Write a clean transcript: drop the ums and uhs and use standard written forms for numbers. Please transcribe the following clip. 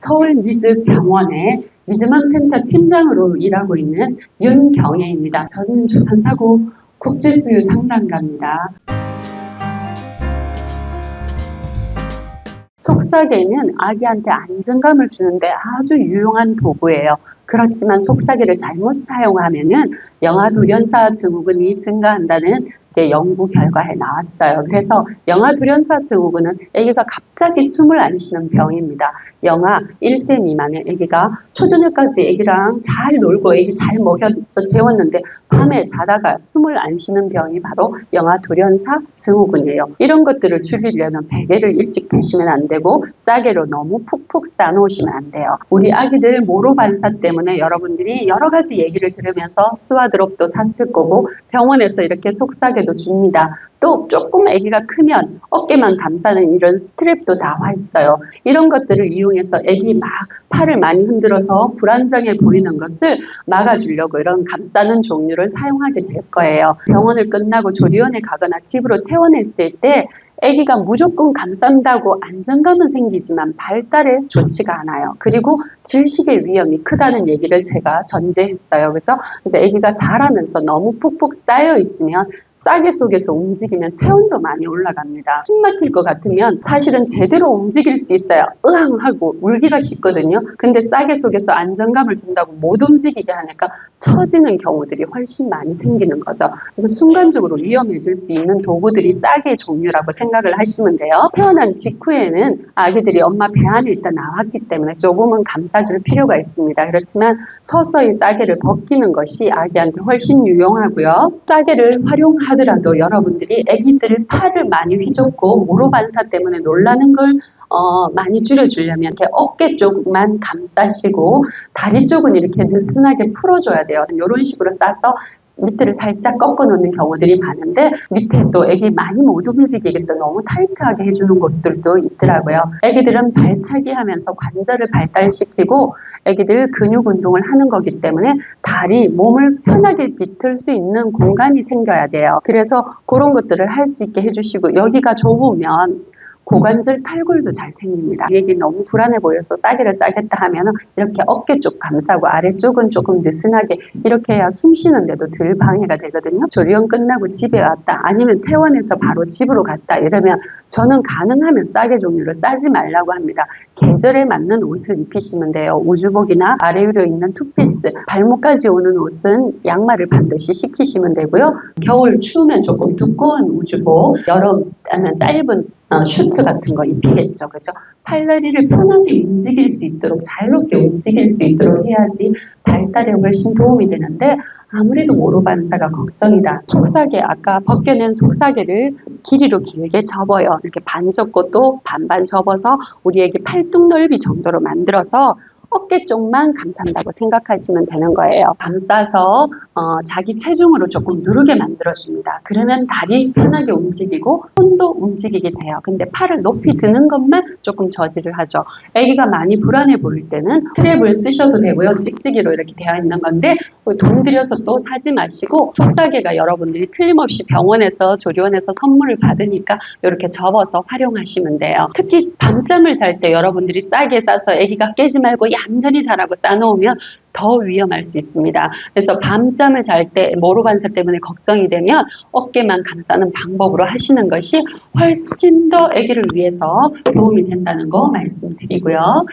서울 미즈병원의 미즈맘센터 팀장으로 일하고 있는 윤경애입니다. 저는 조선타고 국제수유 상담가입니다. 속삭이는 아기한테 안정감을 주는데 아주 유용한 도구예요. 그렇지만 속삭이를 잘못 사용하면은 영아돌연사 증후군이 증가한다는 연구 결과에 나왔어요. 그래서 영아돌연사 증후군은 아기가 갑자기 숨을 안 쉬는 병입니다. 영아 1세 미만의 아기가 초저녁까지 아기랑 잘 놀고 아기 잘 먹여서 재웠는데 밤에 자다가 숨을 안 쉬는 병이 바로 영아돌연사 증후군이에요. 이런 것들을 줄이려면 베개를 일찍 대시면 안 되고 싸개로 너무 푹푹 싸놓으시면 안 돼요. 우리 아기들 모로반사 때문에 여러분들이 여러 가지 얘기를 들으면서 스와드롭도 샀을 거고 병원에서 이렇게 속싸개도 줍니다. 또 조금 아기가 크면 어깨만 감싸는 이런 스트랩도 나와 있어요. 이런 것들을 이용해서 아기 막 팔을 많이 흔들어서 불안정해 보이는 것을 막아주려고 이런 감싸는 종류를 사용하게 될 거예요. 병원을 끝나고 조리원에 가거나 집으로 퇴원했을 때 아기가 무조건 감싼다고 안정감은 생기지만 발달에 좋지가 않아요. 그리고 질식의 위험이 크다는 얘기를 제가 전제했어요. 그래서 아기가 자라면서 너무 푹푹 쌓여 있으면 싸개 속에서 움직이면 체온도 많이 올라갑니다. 숨 막힐 것 같으면 사실은 제대로 움직일 수 있어요. 으앙 하고 울기가 쉽거든요. 근데 싸개 속에서 안정감을 준다고 못 움직이게 하니까 처지는 경우들이 훨씬 많이 생기는 거죠. 그래서 순간적으로 위험해질 수 있는 도구들이 싸개의 종류라고 생각을 하시면 돼요. 태어난 직후에는 아기들이 엄마 배 안에 일단 나왔기 때문에 조금은 감싸줄 필요가 있습니다. 그렇지만 서서히 싸개를 벗기는 것이 아기한테 훨씬 유용하고요. 싸개를 하더라도 여러분들이 아기들 팔을 많이 휘젓고 모로반사 때문에 놀라는 걸 많이 줄여주려면 이렇게 어깨 쪽만 감싸시고 다리 쪽은 이렇게 느슨하게 풀어줘야 돼요. 이런 식으로 싸서 밑에를 살짝 꺾어 놓는 경우들이 많은데 밑에 또 아기 많이 못 움직이게 또 너무 타이트하게 해주는 곳들도 있더라고요. 아기들은 발차기 하면서 관절을 발달시키고 아기들 근육 운동을 하는 거기 때문에 다리, 몸을 편하게 비틀 수 있는 공간이 생겨야 돼요. 그래서 그런 것들을 할 수 있게 해주시고 여기가 좁으면 고관절 탈골도 잘 생깁니다. 이 얘기 너무 불안해 보여서 싸개를 싸겠다 하면 이렇게 어깨 쪽 감싸고 아래쪽은 조금 느슨하게 이렇게 해야 숨 쉬는데도 덜 방해가 되거든요. 조리원 끝나고 집에 왔다 아니면 퇴원해서 바로 집으로 갔다 이러면 저는 가능하면 싸개 종류를 싸지 말라고 합니다. 계절에 맞는 옷을 입히시면 돼요. 우주복이나 아래 위로 입는 투피스, 발목까지 오는 옷은 양말을 반드시 시키시면 되고요. 겨울 추우면 조금 두꺼운 우주복, 여름 하면 짧은 슈트 같은 거 입히겠죠. 그죠? 팔다리를 편하게 움직일 수 있도록 자유롭게 움직일 수 있도록 해야지 발달에 훨씬 도움이 되는데 아무래도 모로반사가 걱정이다. 속싸개, 아까 벗겨낸 속싸개를 길이로 길게 접어요. 이렇게 반 접고 또 반반 접어서 우리에게 팔뚝 넓이 정도로 만들어서 어깨 쪽만 감싼다고 생각하시면 되는 거예요. 감싸서 자기 체중으로 조금 누르게 만들어줍니다. 그러면 다리 편하게 움직이고 손도 움직이게 돼요. 근데 팔을 높이 드는 것만 조금 저지를 하죠. 아기가 많이 불안해 보일 때는 스트랩을 쓰셔도 되고요. 찍찍이로 이렇게 되어 있는 건데 돈 들여서 또 사지 마시고 속싸개가 여러분들이 틀림없이 병원에서 조리원에서 선물을 받으니까 이렇게 접어서 활용하시면 돼요. 특히 밤잠을 잘 때 여러분들이 싸게 싸서 아기가 깨지 말고 얌전히 자라고 싸놓으면 더 위험할 수 있습니다. 그래서 밤잠을 잘 때 모로반사 때문에 걱정이 되면 어깨만 감싸는 방법으로 하시는 것이 훨씬 더 아기를 위해서 도움이 된다는 거 말씀드리고요.